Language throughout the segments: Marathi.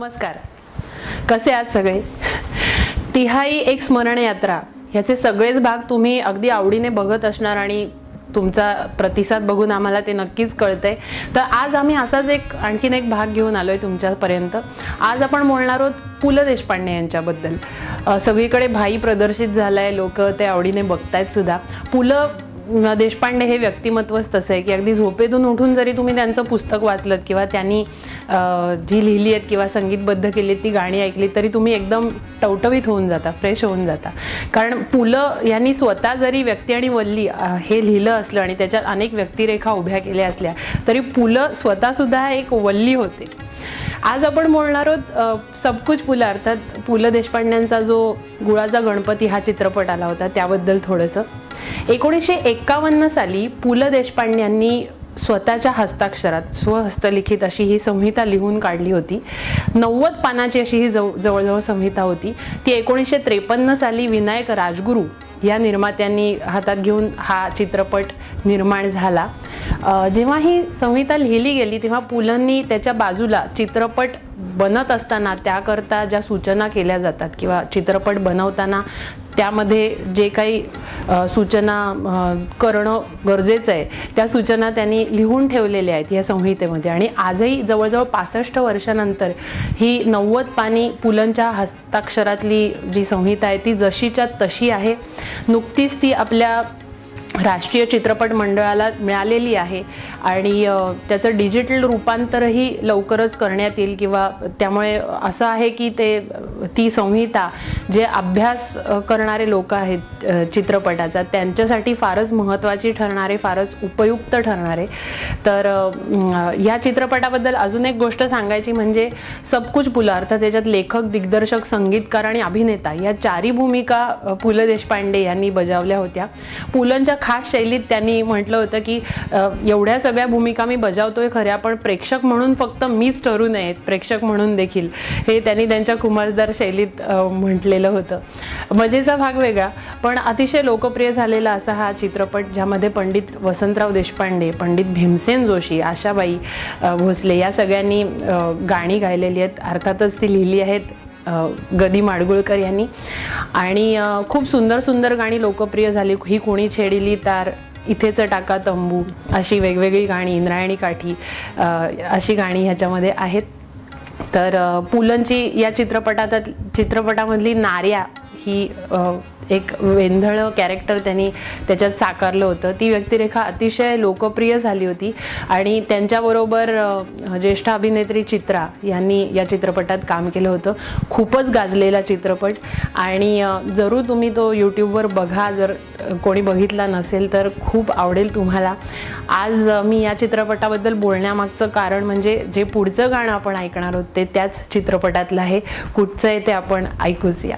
नमस्कार. कसे आहात सगळे? तिहाई एक स्मरण यात्रा याचे सगळेच भाग तुम्ही अगदी आवडीने बघत असणार आणि तुमचा प्रतिसाद बघून आम्हाला ते नक्कीच कळतंय. तर आज आम्ही असाच आणखीन एक भाग घेऊन आलोय तुमच्यापर्यंत. आज आपण बोलणार आहोत पु ल देशपांडे यांच्याबद्दल. सगळीकडे भाई प्रदर्शित झालाय, लोक ते आवडीने बघतायत सुद्धा. पु ल देशपांडे हे व्यक्तिमत्वच तसं आहे की अगदी झोपेतून उठून जरी तुम्ही त्यांचं पुस्तक वाचलं किंवा त्यांनी जी लिहिली आहेत किंवा संगीतबद्ध केली ती गाणी ऐकली तरी तुम्ही एकदम टवटवीत होऊन जाता, फ्रेश होऊन जाता. कारण पु ल यांनी स्वतः जरी व्यक्ती आणि वल्ली हे लिहिलं असलं आणि त्याच्यात अनेक व्यक्तिरेखा उभ्या केल्या असल्या तरी पु ल स्वतःसुद्धा एक वल्ली होते. आज आपण बोलणार आहोत सब कुछ पु ल, अर्थात पु ल देशपांड्यांचा जो गुळाचा गणपती हा चित्रपट आला होता त्याबद्दल थोडंसं. 1951 साली पु ल देशपांड्यांनी स्वतःच्या हस्ताक्षरात स्वहस्तलिखित अशी ही संहिता लिहून काढली होती. 90 पानाची अशी ही जवळजवळ संहिता होती. ती 1953 साली विनायक राजगुरू या निर्मात्यांनी हातात घेऊन हा चित्रपट निर्माण झाला. जेव्हा ही संहिता लिहिली गेली तेव्हा पुलंनी त्याच्या बाजूला चित्रपट बनत असताना त्याकरता ज्या सूचना केल्या जातात किंवा चित्रपट बनवताना त्यामध्ये जे काही सूचना करणं गरजेचं आहे त्या सूचना त्यांनी लिहून ठेवलेल्या आहेत या संहितेमध्ये. आणि आजही जवळजवळ 65 वर्षानंतर ही 90 पानी पुलंच्या हस्ताक्षरातली जी संहिता आहे ती जशीच्या तशी आहे. नुकतीच ती आपल्या राष्ट्रीय चित्रपट मंडळाला मिळालेली आहे आणि त्याचं डिजिटल रूपांतरही लवकरच करण्यात येईल. किंवा त्यामुळे असं आहे की ती संहिता जे अभ्यास करणारे लोक आहेत चित्रपटाचा त्यांच्यासाठी फारच महत्त्वाची ठरणारे, फारच उपयुक्त ठरणारे. तर या चित्रपटाबद्दल अजून एक गोष्ट सांगायची म्हणजे सब कुछ पु ल, अर्थात त्याच्यात लेखक, दिग्दर्शक, संगीतकार आणि अभिनेता या चारही भूमिका पु ल देशपांडे यांनी बजावल्या होत्या. पुलंच्या खास शैलीत त्यांनी म्हटलं होतं की एवढ्या सगळ्या भूमिका मी बजावतोय खऱ्या, पण प्रेक्षक म्हणून फक्त मीच ठरू नयेत, प्रेक्षक म्हणून देखील, हे त्यांनी त्यांच्या खुमासदार शैलीत म्हटलेलं होतं. मजेचा भाग वेगळा पण अतिशय लोकप्रिय झालेला असा हा चित्रपट, ज्यामध्ये पंडित वसंतराव देशपांडे, पंडित भीमसेन जोशी, आशाबाई भोसले या सगळ्यांनी गाणी गायलेली आहेत. अर्थातच ती लिहिली आहेत गदी माडगुळकर यांनी. आणि खूप सुंदर सुंदर गाणी लोकप्रिय झाली. ही कोणी छेडिली तार, इथेच टाका तंबू, अशी वेगवेगळी गाणी, इंद्रायणी काठी अशी गाणी ह्याच्यामध्ये आहेत. तर पुलंची या चित्रपटामधली नार्या ही एक वेंधळ कॅरेक्टर त्यांनी त्याच्यात साकारलं होतं. ती व्यक्तिरेखा अतिशय लोकप्रिय झाली होती आणि त्यांच्याबरोबर ज्येष्ठ अभिनेत्री चित्रा यांनी या चित्रपटात काम केलं होतं. खूपच गाजलेला चित्रपट आणि जरूर तुम्ही तो यूट्यूबवर बघा, जर कोणी बघितला नसेल तर खूप आवडेल तुम्हाला. आज मी या चित्रपटाबद्दल बोलण्यामागचं कारण म्हणजे जे पुढचं गाणं आपण ऐकणार आहोत ते त्याच चित्रपटातलं आहे. कुठचं आहे ते आपण ऐकूच या.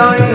ah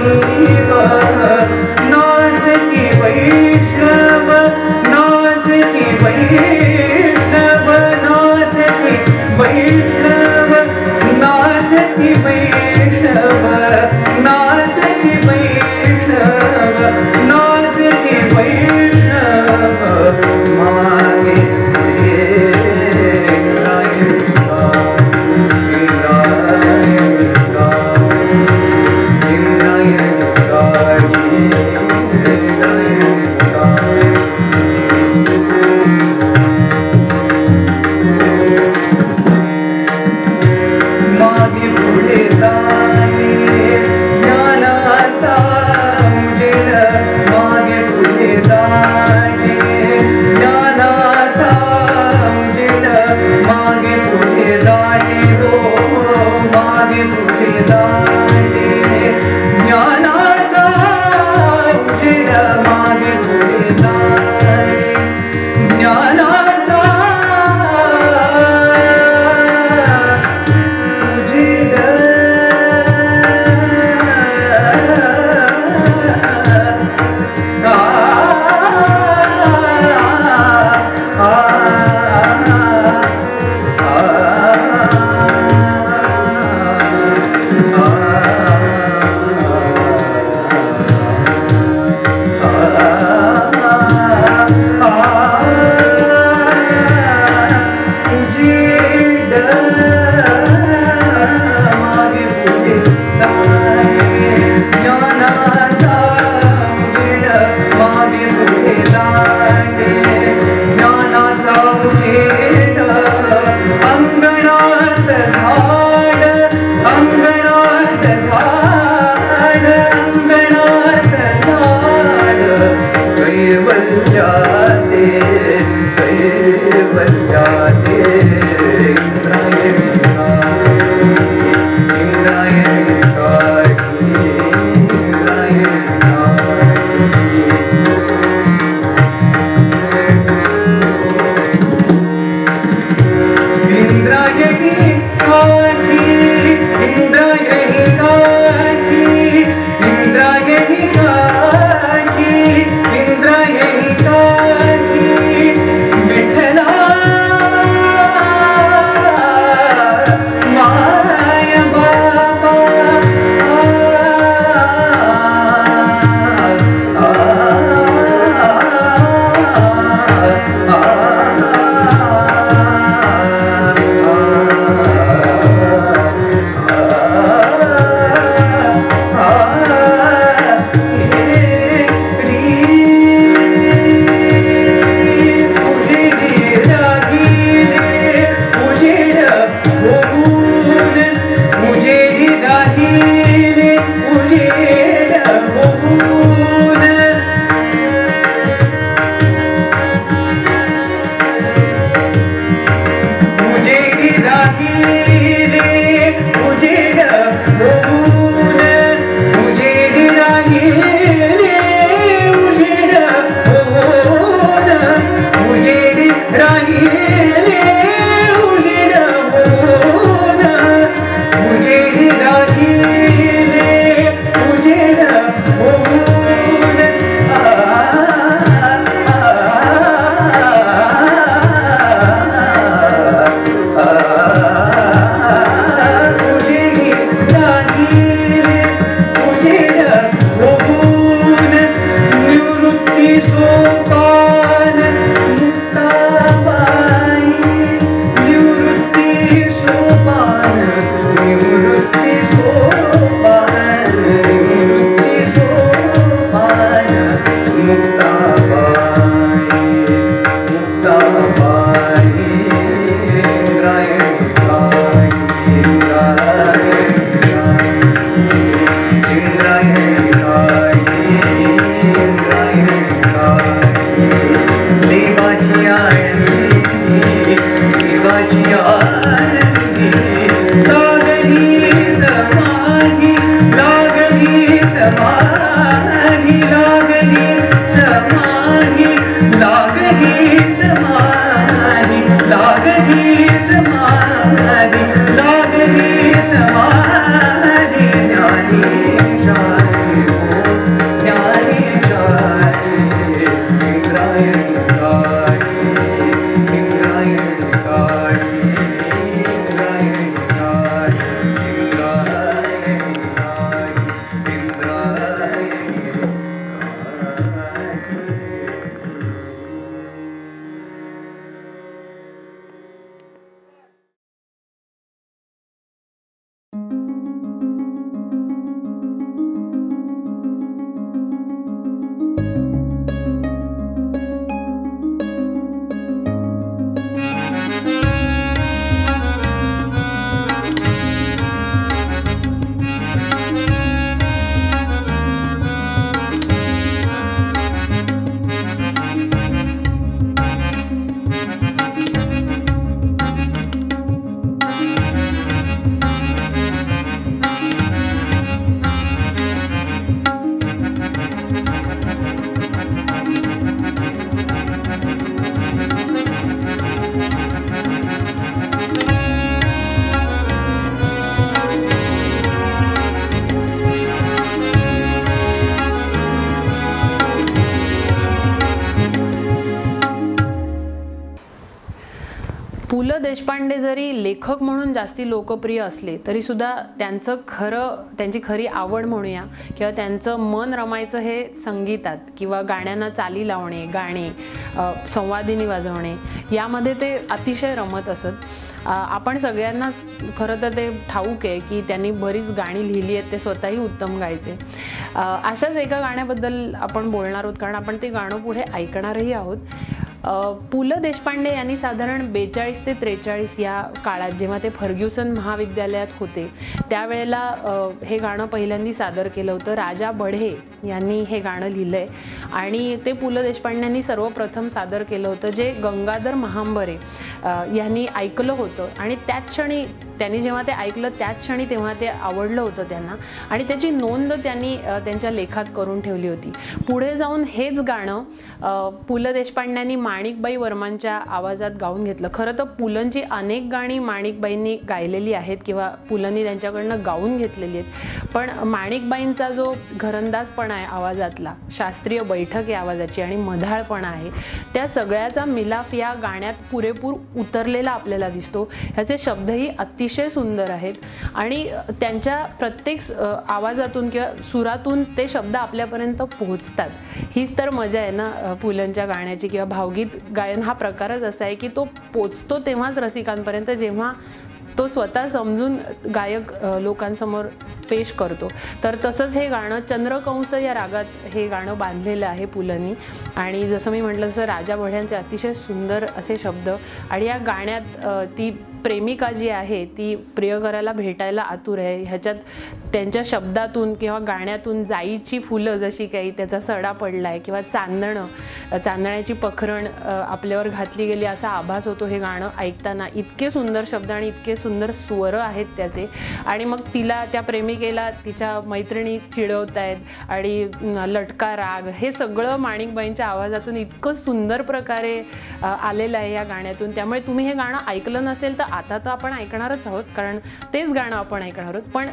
पु ल देशपांडे जरी लेखक म्हणून जास्ती लोकप्रिय असले तरी सुद्धा त्यांची खरी आवड म्हणूया किंवा त्यांचं मन रमायचं हे संगीतात किंवा गाण्यांना चाली लावणे, गाणे, संवादिनी वाजवणे यामध्ये ते अतिशय रमत असत। आपण सगळ्यांना खरं तर ते ठाऊक आहे की त्यांनी बरीच गाणी लिहिली आहेत, ते स्वतःही उत्तम गायचे। अशाच एका गाण्याबद्दल आपण बोलणार आहोत कारण आपण ते गाणं पुढे ऐकणारही आहोत। पु ल देशपांडे यांनी साधारण 42 ते 43 या काळात जेव्हा ते फर्ग्युसन महाविद्यालयात होते त्यावेळेला हे गाणं पहिल्यांदा सादर केलं होतं। राजा बढे यांनी हे गाणं लिहिलंय आणि ते पु ल देशपांड्यांनी सर्वप्रथम सादर केलं होतं, जे गंगाधर महांबरे यांनी ऐकलं होतं आणि त्याच क्षणी त्यांनी जेव्हा ते ऐकलं त्याच क्षणी तेव्हा ते आवडलं होतं त्यांना आणि त्याची नोंद त्यांनी त्यांच्या लेखात करून ठेवली होती। पुढे जाऊन हेच गाणं पु ल देशपांड्यांनी माणिकबाई वर्मांच्या आवाजात गाऊन घेतलं। खरं तर पुलंची अनेक गाणी माणिकबाईंनी गायलेली आहेत किंवा पुलंनी त्यांच्याकडनं गाऊन घेतलेली आहेत, पण माणिकबाईंचा जो घरंदाजपणा आहे आवाजातला, शास्त्रीय बैठक आहे आवाजाची आणि मधाळपणा आहे, त्या सगळ्याचा मिलाफ या गाण्यात पुरेपूर उतरलेला आपल्याला दिसतो। ह्याचे शब्दही अतिशय सुंदर आहेत आणि त्यांच्या प्रत्येक आवाजातून किंवा सुरातून ते शब्द आपल्यापर्यंत पोहोचतात। हीच तर मजा आहे ना पुलंच्या गाण्याची किंवा भावगीत गायन हा प्रकारच असा आहे की तो पोचतो तेव्हाच रसिकांपर्यंत जेव्हा तो स्वतः समजून गायक लोकांसमोर पेश करतो। तर तसंच हे गाणं चंद्रकंस या रागात हे गाणं बांधलेलं आहे पुलंनी आणि जसं मी म्हटलं तसं राजा बढ्यांचे अतिशय सुंदर असे शब्द आणि या गाण्यात ती प्रेमिका जी आहे ती प्रियकराला भेटायला आतुर आहे, ह्याच्यात त्यांच्या शब्दातून किंवा गाण्यातून जाईची फुलं जशी काही त्याचा सडा पडला आहे किंवा चांदण्याची पखरण आपल्यावर घातली गेली असा आभास होतो हे गाणं ऐकताना। इतके सुंदर शब्द आणि इतके सुंदर स्वर आहेत त्याचे आणि मग तिला त्या प्रेमिकेला तिच्या मैत्रिणी चिडवत आहेत आणि लटका राग हे सगळं माणिकबाईंच्या आवाजातून इतकं सुंदर प्रकारे आलेलं आहे या गाण्यातून। त्यामुळे तुम्ही हे गाणं ऐकलं नसेल तर आता तर आपण ऐकणारच आहोत कारण तेच गाणं आपण ऐकणार आहोत, पण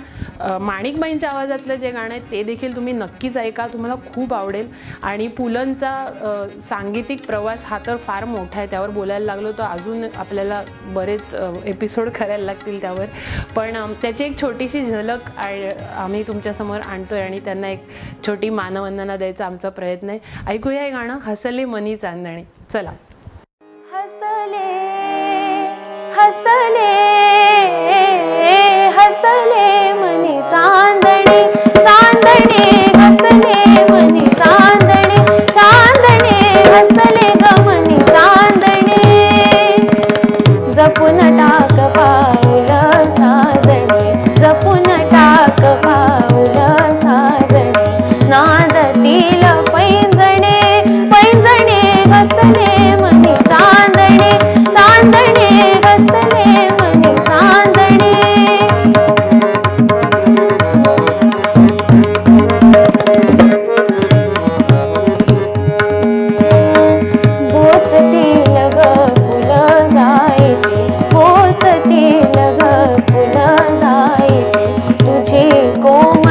माणिकबाईंच्या आवाजातलं जे गाणं आहे ते देखील तुम्ही नक्कीच ऐका, तुम्हाला खूप आवडेल। आणि पुलंचा सांगीतिक प्रवास हा तर फार मोठा आहे, त्यावर बोलायला लागलो तर अजून आपल्याला बरेच एपिसोड करायला लागतील त्यावर, पण त्याची एक छोटीशी झलक आम्ही तुमच्यासमोर आणतोय आणि त्यांना एक छोटी मानवंदना द्यायचा आमचा प्रयत्न आहे। ऐकूया हे गाणं हसले मनी चांदणे। चला। हसले हसले हसले मनी चांदणे चांदणे हसले मनी चांदणे चांदणे हसले ग मनी चांदणे जपून टाक पाऊल साजणे जपून टाक पाऊल साजणे नादतील पैंजणे पैंजणे हसले मनी चांदणे चांदणे हसले मनी चांदणे बोचतील ग फुलं जायचे बोचतील ग फुलं जायचे तुझे कोम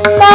का